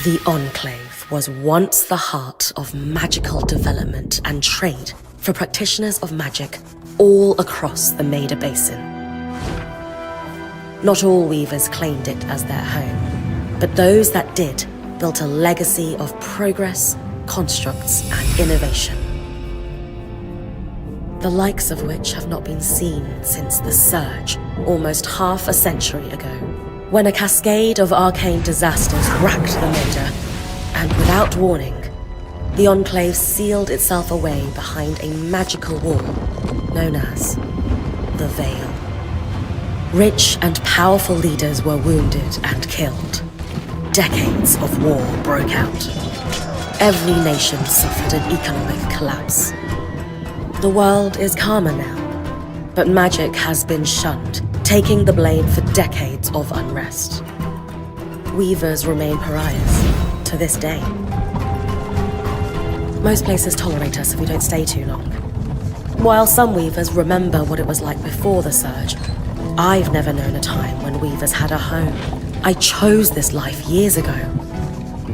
The Enclave was once the heart of magical development and trade for practitioners of magic all across the Maida Basin. Not all weavers claimed it as their home, but those that did built a legacy of progress, constructs, and innovation. The likes of which have not been seen since the Surge, almost half a century ago, when a cascade of arcane disasters racked the Maida, and without warning, the Enclave sealed itself away behind a magical wall known as the Veil. Rich and powerful leaders were wounded and killed. Decades of war broke out. Every nation suffered an economic collapse. The world is calmer now, but magic has been shunned, taking the blame for decades of unrest. Weavers remain pariahs to this day. Most places tolerate us if we don't stay too long. While some weavers remember what it was like before the Surge, I've never known a time when weavers had a home. I chose this life years ago,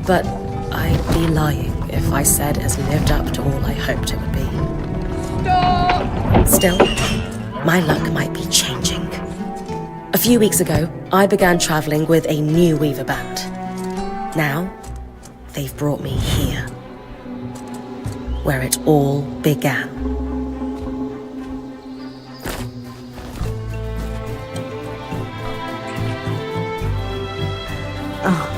but I'd be lying if I said it's lived up to all I hoped it would be. Stop! Still, my luck might be changing. A few weeks ago, I began traveling with a new weaver band. Now, they've brought me here, where it all began. Oh.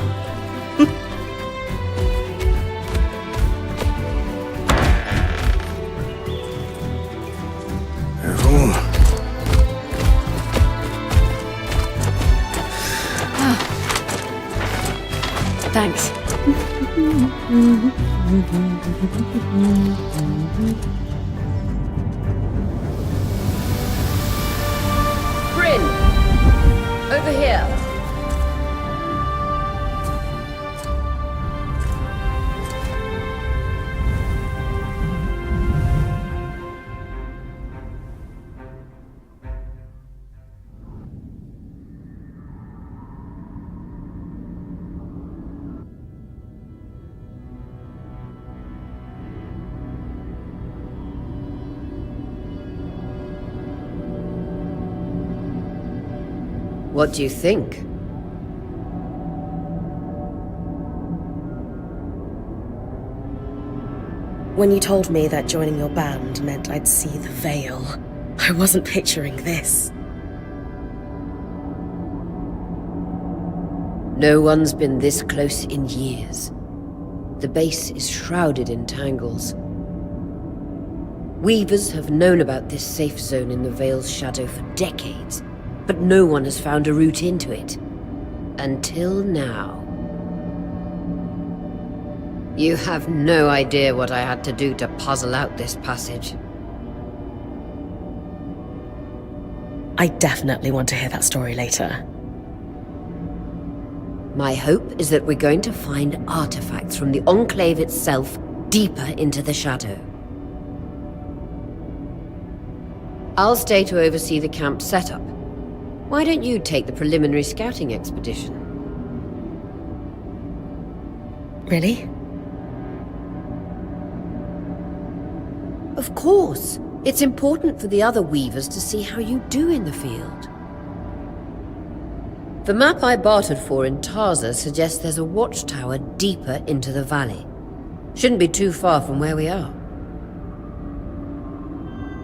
Thanks. Bryn! Over here. What do you think? When you told me that joining your band meant I'd see the Veil, I wasn't picturing this. No one's been this close in years. The base is shrouded in tangles. Weavers have known about this safe zone in the Veil's shadow for decades, but no one has found a route into it. Until now. You have no idea what I had to do to puzzle out this passage. I definitely want to hear that story later. My hope is that we're going to find artifacts from the Enclave itself deeper into the shadow. I'll stay to oversee the camp setup. Why don't you take the preliminary scouting expedition? Really? Of course. It's important for the other weavers to see how you do in the field. The map I bartered for in Tarza suggests there's a watchtower deeper into the valley. Shouldn't be too far from where we are.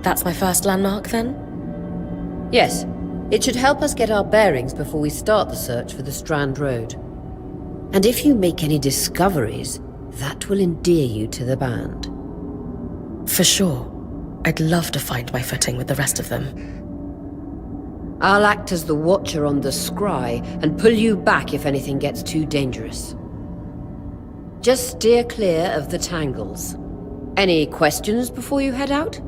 That's my first landmark, then? Yes. It should help us get our bearings before we start the search for the Strand Road. And if you make any discoveries, that will endear you to the band. For sure. I'd love to find my footing with the rest of them. I'll act as the watcher on the scry and pull you back if anything gets too dangerous. Just steer clear of the tangles. Any questions before you head out?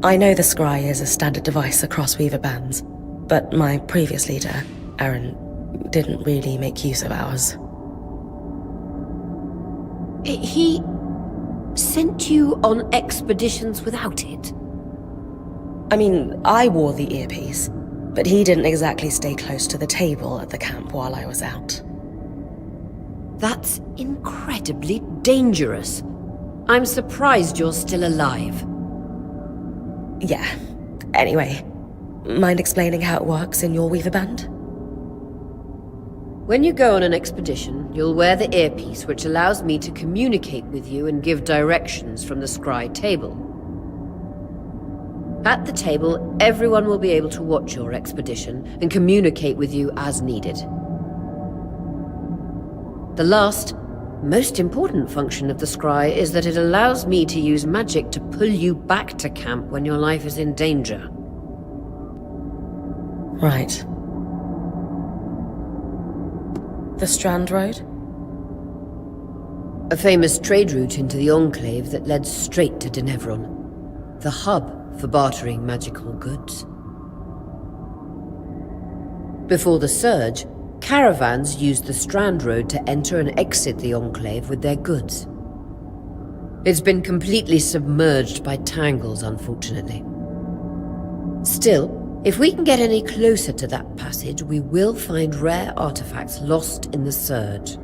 I know the scry is a standard device across weaver bands, but my previous leader, Aaron, didn't really make use of ours. He sent you on expeditions without it? I mean, I wore the earpiece, but he didn't exactly stay close to the table at the camp while I was out. That's incredibly dangerous. I'm surprised you're still alive. Yeah. Anyway, mind explaining how it works in your Weaver Band? When you go on an expedition, you'll wear the earpiece, which allows me to communicate with you and give directions from the scry table. At the table, everyone will be able to watch your expedition and communicate with you as needed. The last, most important function of the scry is that it allows me to use magic to pull you back to camp when your life is in danger. Right. The Strand Road? A famous trade route into the Enclave that led straight to Denevron, the hub for bartering magical goods. Before the Surge, caravans used the Strand Road to enter and exit the Enclave with their goods. It's been completely submerged by tangles, unfortunately. Still, if we can get any closer to that passage, we will find rare artifacts lost in the Surge.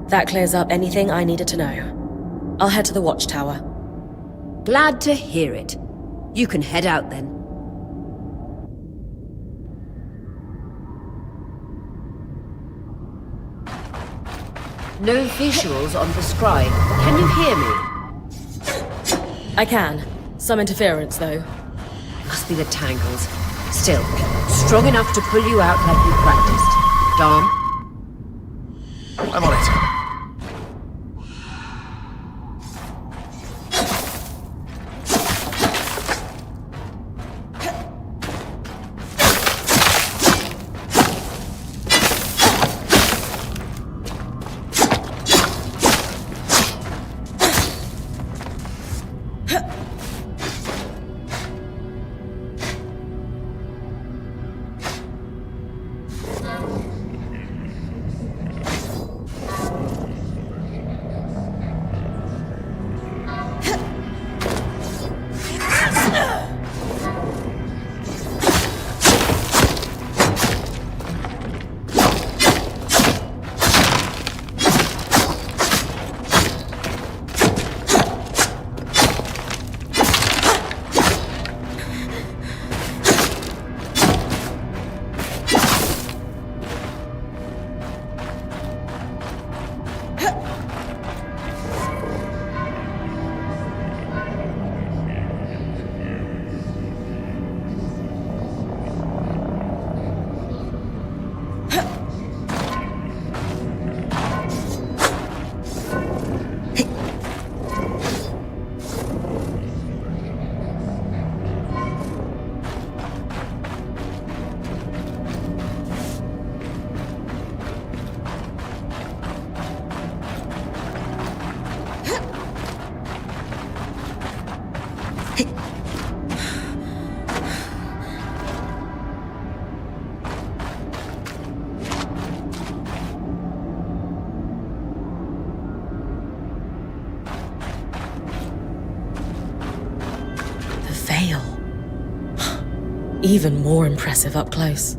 That clears up anything I needed to know. I'll head to the watchtower. Glad to hear it. You can head out then. No visuals on the scry. Can you hear me? I can. Some interference, though. Must be the tangles. Still, strong enough to pull you out like you practiced. Dom? I'm on it. Even more impressive up close.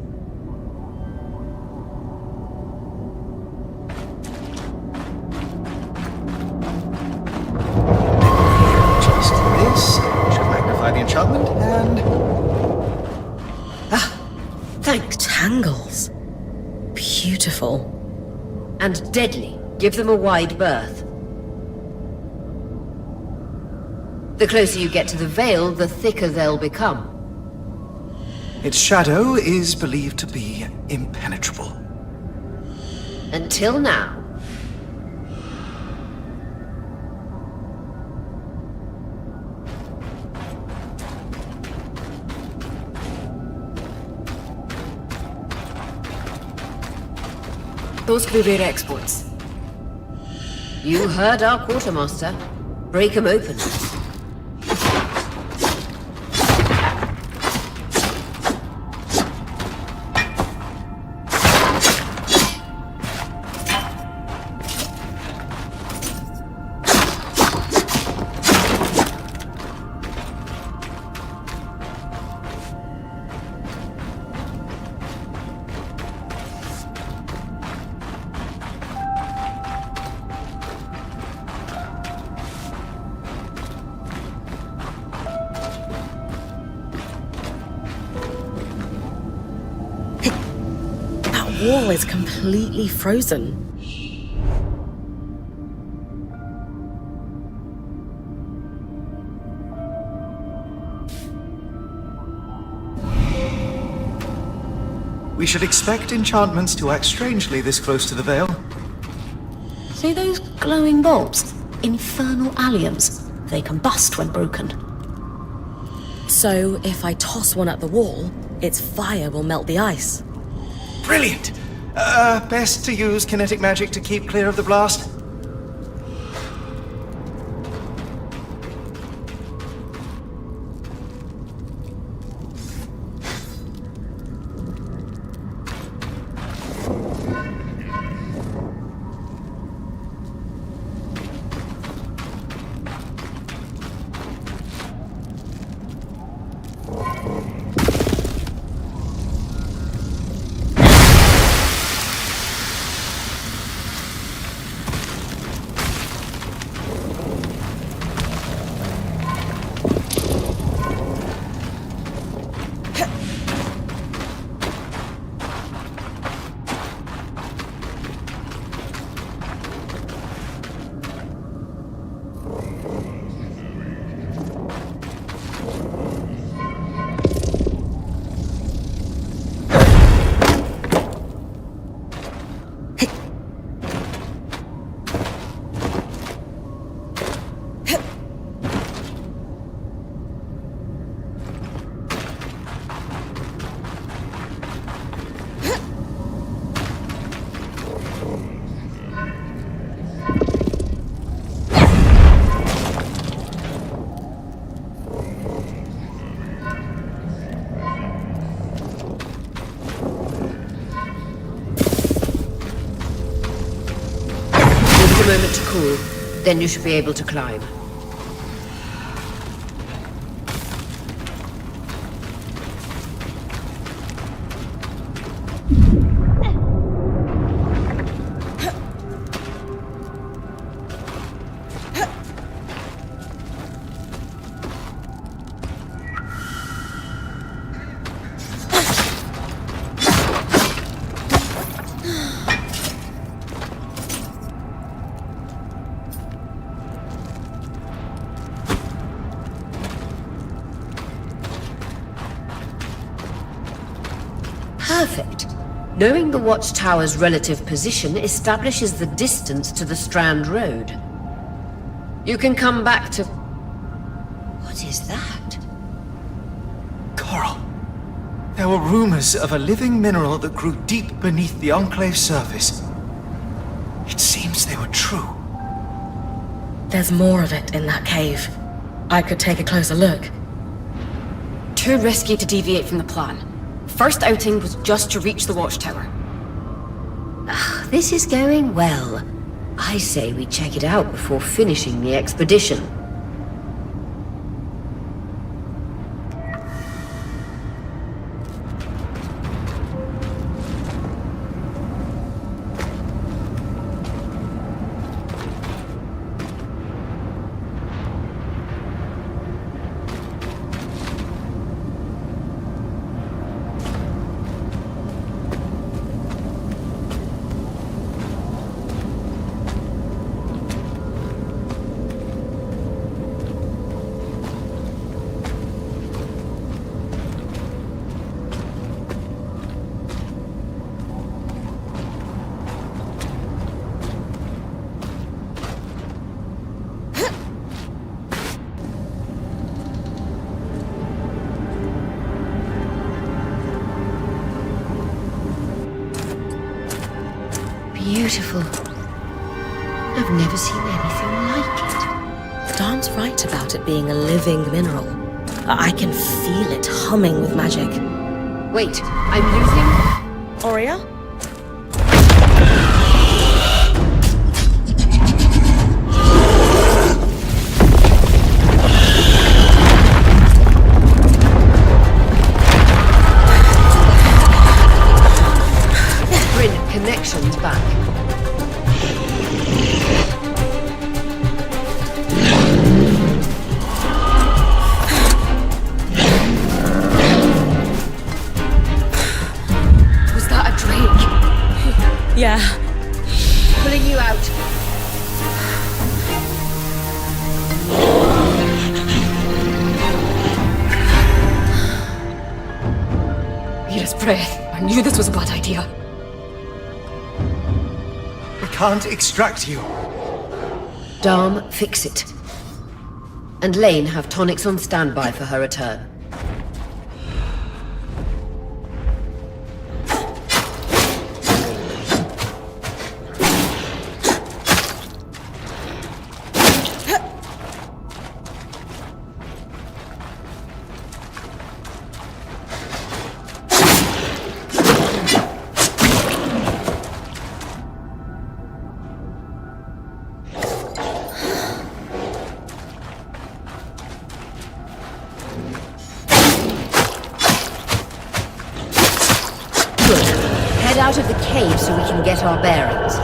Just this should magnify the enchantment, and Thanks. Tangles. Beautiful. And deadly. Give them a wide berth. The closer you get to the veil, the thicker they'll become. its shadow is believed to be impenetrable. Until now. Those could be rare exports. You heard our quartermaster. Break 'em open. wall is completely frozen. We should expect enchantments to act strangely this close to the Veil. See those glowing bulbs? Infernal alliums. They combust when broken. So if I toss one at the wall, its fire will melt the ice. Brilliant! Best to use kinetic magic to keep clear of the blast. A moment to cool, then you should be able to climb. Perfect. Knowing the watchtower's relative position establishes the distance to the Strand Road. You can come back to... What is that? Coral. There were rumors of a living mineral that grew deep beneath the Enclave's surface. It seems they were true. There's more of it in that cave. I could take a closer look. Too risky to deviate from the plan. First outing was just to reach the watchtower. This is going well. I say we check it out before finishing the expedition. Beautiful. I've never seen anything like it. Dan's right about it being a living mineral. I can feel it humming with magic. Wait, I'm losing... Aurea? Connections back. Was that a drain? breath. I knew this was a bad idea. We can't extract you. Dharm, fix it. And Lane, have tonics on standby for her return. Head out of the cave so we can get our bearings.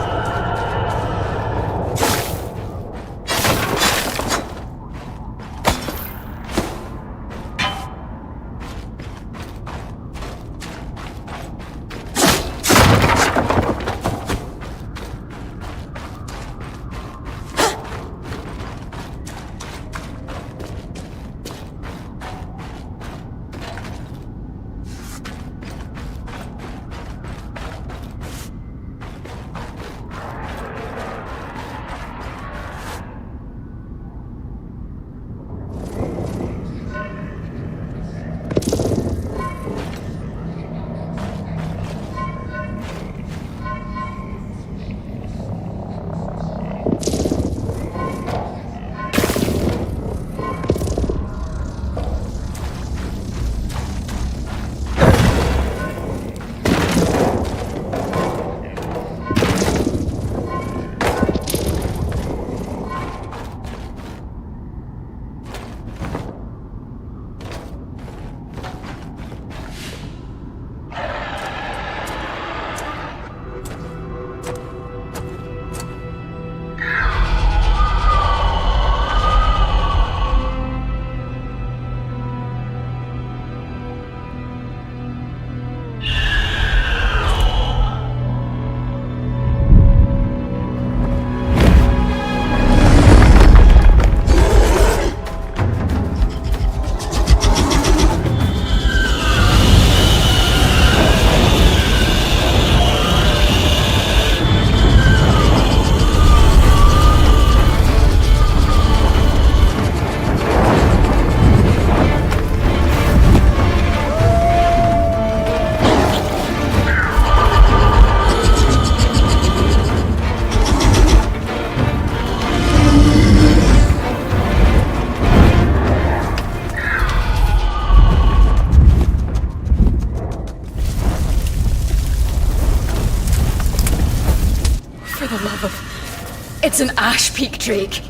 It's an ash peak drake.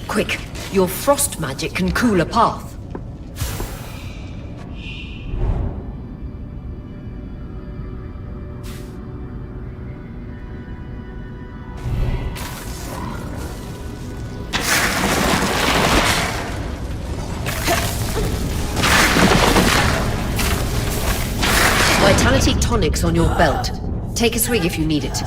Quick, your frost magic can cool a path. Vitality tonics on your belt. Take a swig if you need it.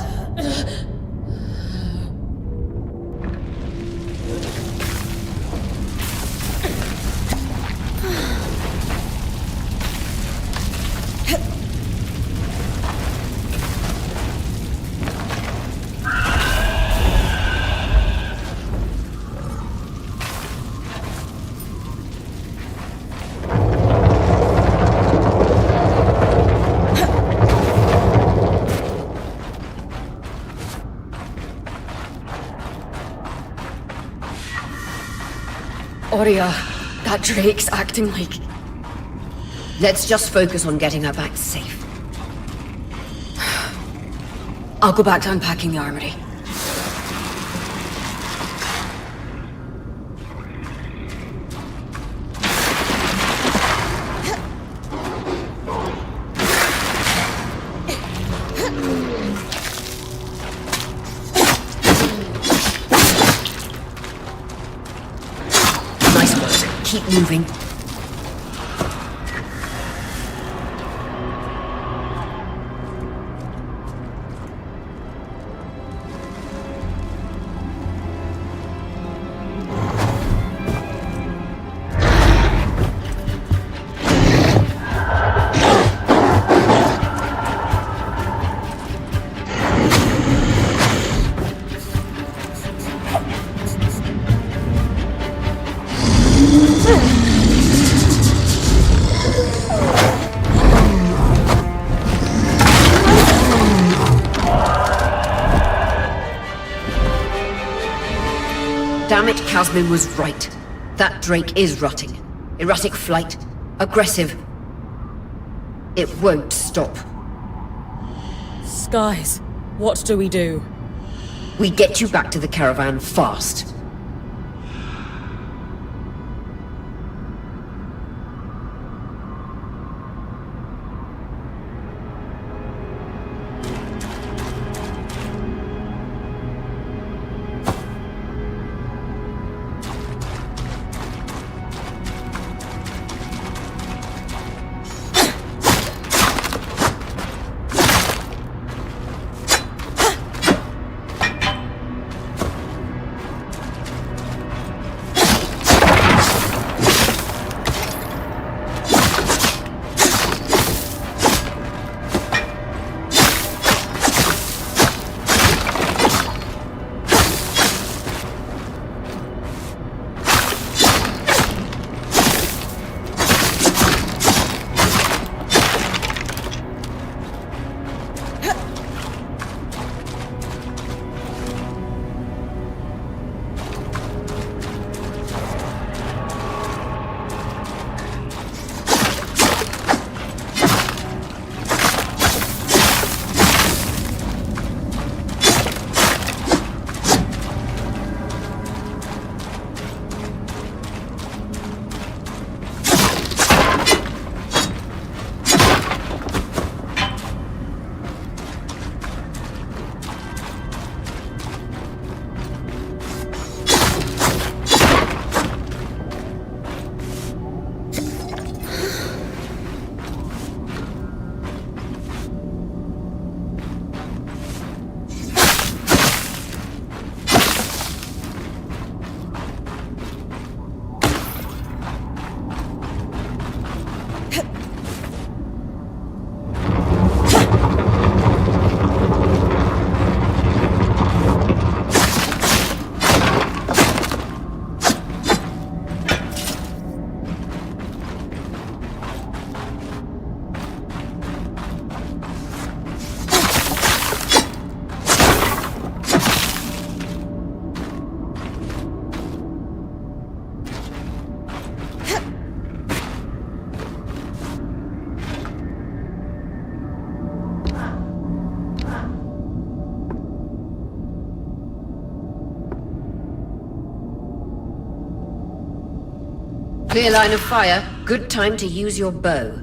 Aurea, that drake's acting like... Let's just focus on getting her back safe. I'll go back to unpacking the armory. Nice work. Keep moving. Casmin was right. That Drake is rotting. Erratic flight. Aggressive. It won't stop. Skies, what do we do? We get you back to the caravan fast. Clear line of fire. Good time to use your bow.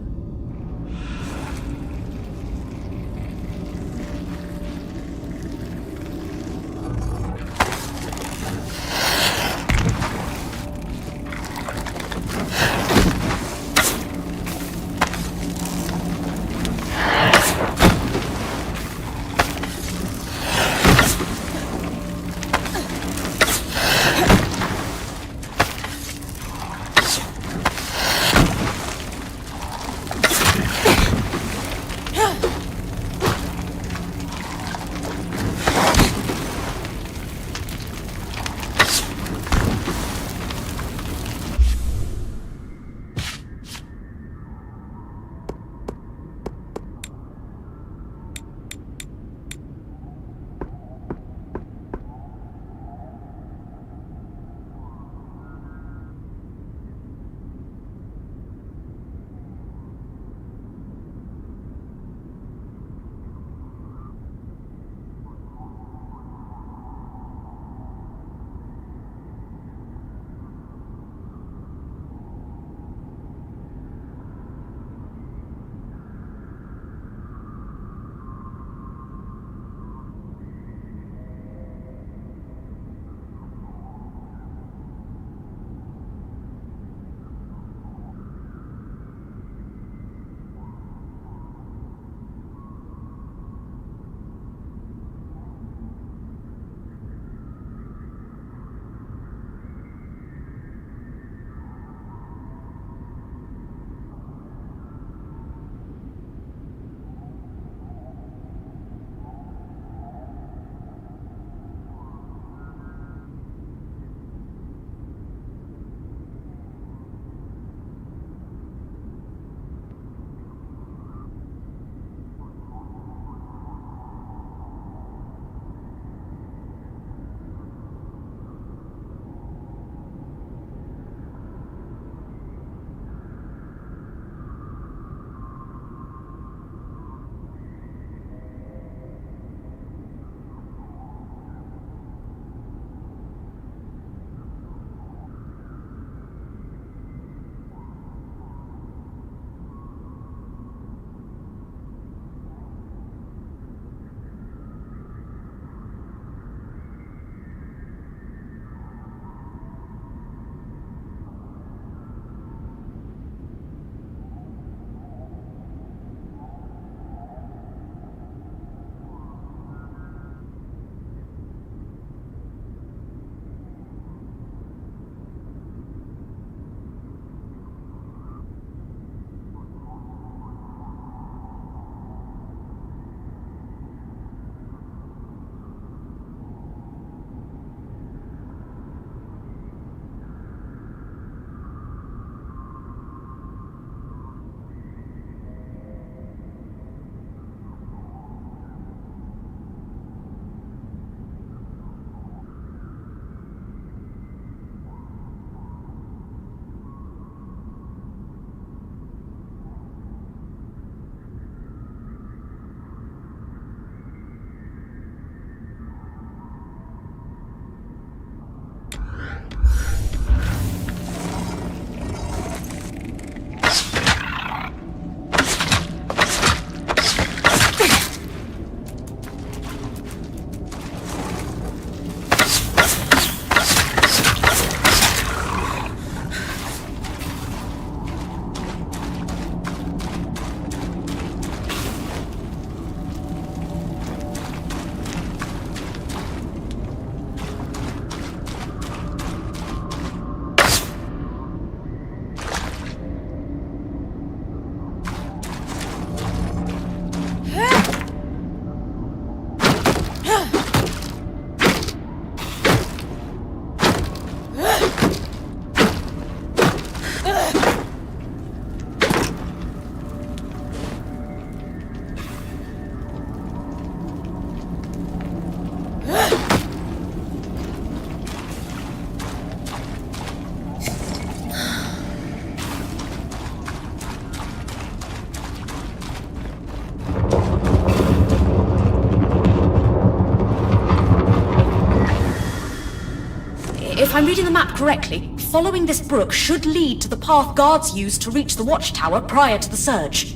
If I'm reading the map correctly, following this brook should lead to the path guards used to reach the watchtower prior to the surge.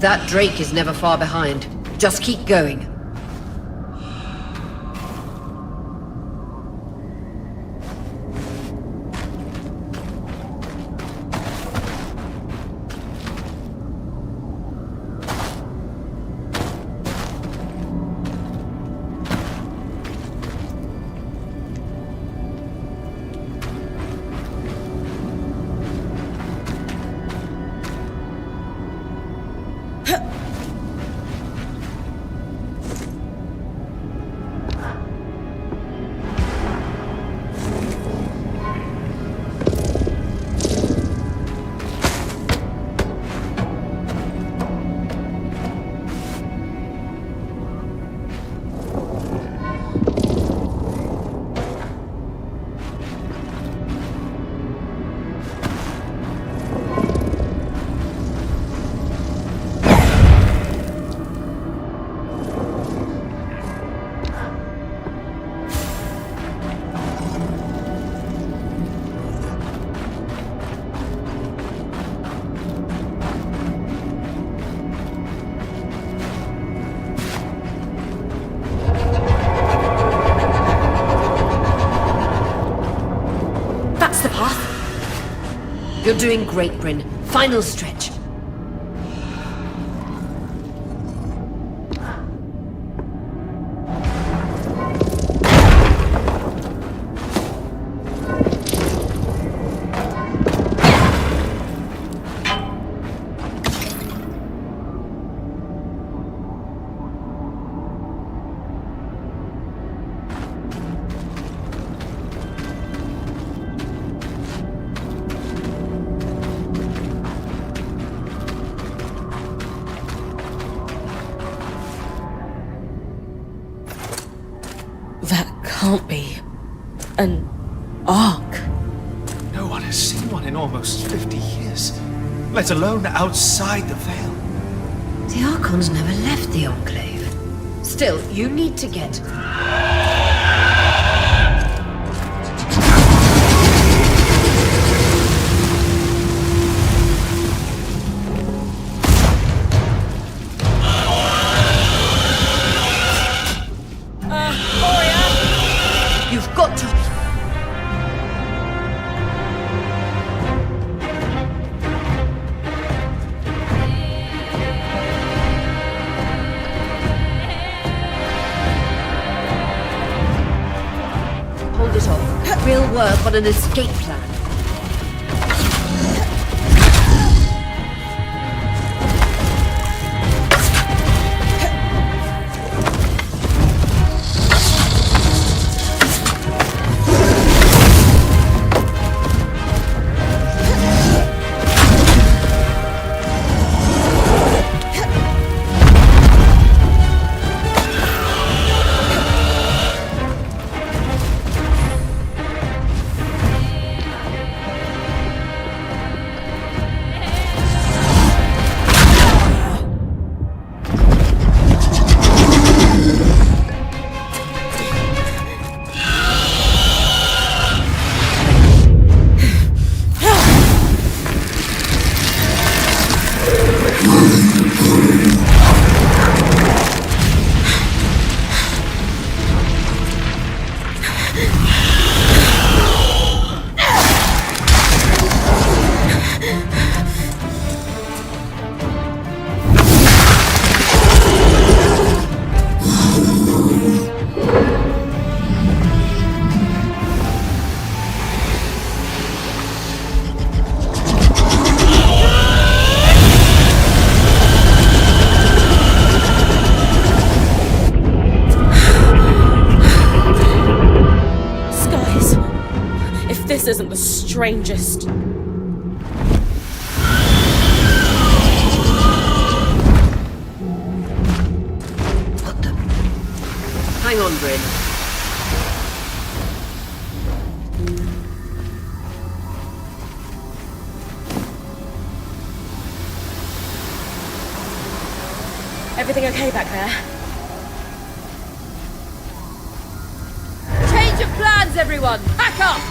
That Drake is never far behind. Just keep going. You're doing great, Bryn. Final stretch. That can't be an Ark. No one has seen one in almost 50 years, let alone outside the Veil. The Archons never left the Enclave. Still, you need to get... You've got to... Hold it off. We'll work on an escape plan. This isn't the strangest. What the... Hang on, Bryn. Everything okay back there? Change of plans, everyone! Pack up!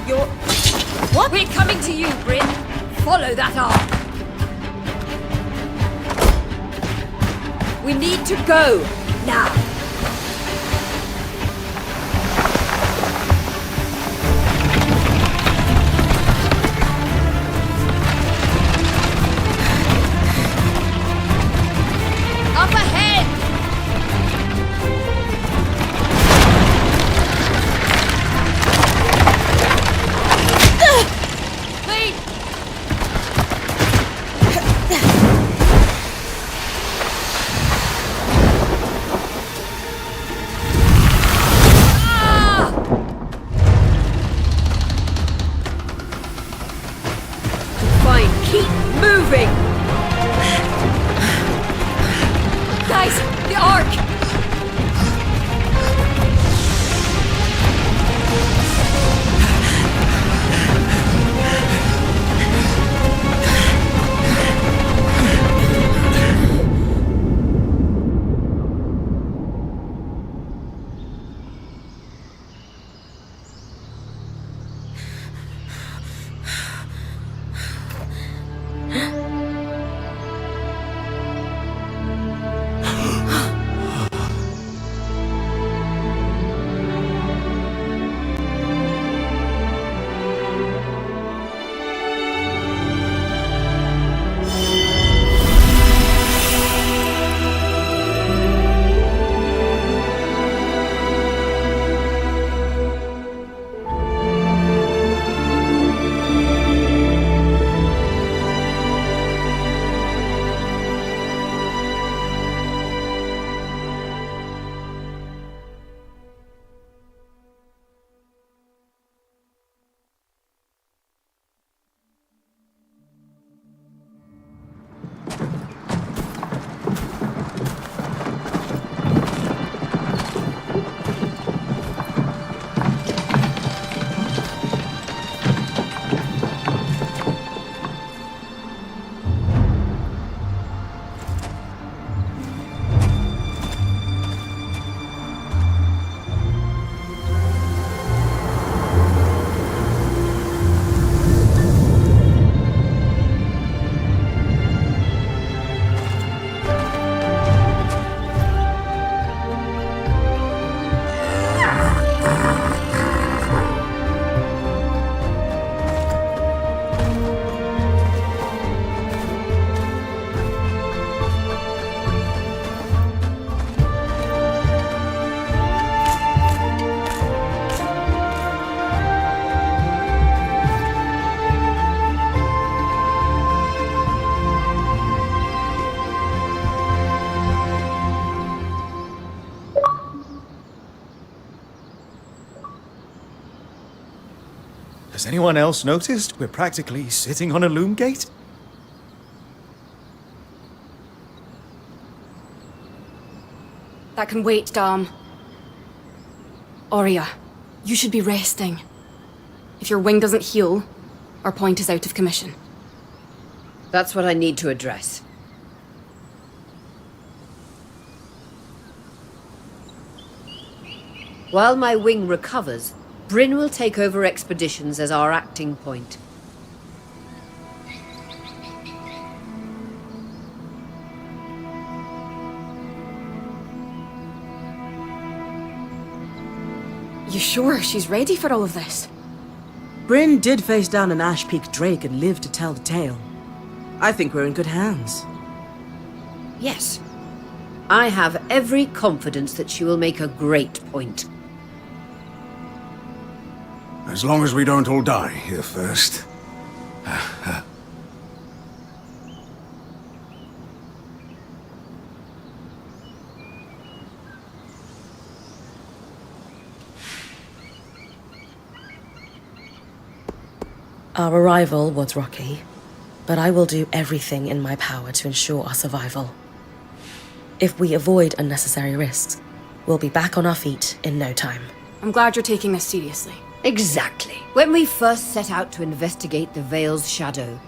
You're... What? We're coming to you, Bryn. Follow that arc. We need to go. Now. Up ahead! Please! Has anyone else noticed we're practically sitting on a loom gate? That can wait, Dom. Aurea, you should be resting. If your wing doesn't heal, our point is out of commission. That's what I need to address. While my wing recovers, Bryn will take over expeditions as our acting point. You sure she's ready for all of this? Bryn did face down an Ash Peak Drake and lived to tell the tale. I think we're in good hands. Yes. I have every confidence that she will make a great point. As long as we don't all die here first. Our arrival was rocky, but I will do everything in my power to ensure our survival. If we avoid unnecessary risks, we'll be back on our feet in no time. I'm glad you're taking this seriously. Exactly. When we first set out to investigate the Veil's shadow,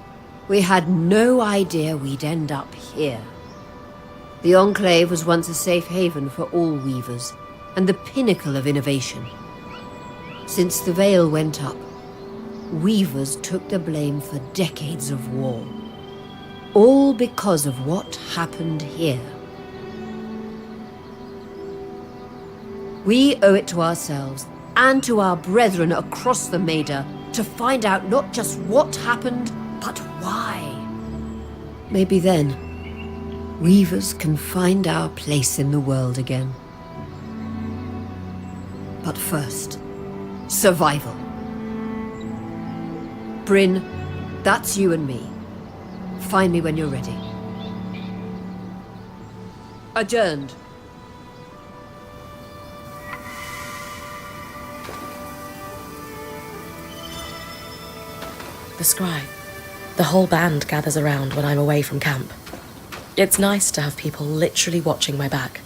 we had no idea we'd end up here. The Enclave was once a safe haven for all weavers, and the pinnacle of innovation. Since the Veil went up, weavers took the blame for decades of war. All because of what happened here. We owe it to ourselves and to our brethren across the Maida to find out not just what happened, but why. Maybe then, weavers can find our place in the world again. But first, survival. Bryn, that's you and me. Find me when you're ready. Adjourned. The scry. The whole band gathers around when I'm away from camp. It's nice to have people literally watching my back.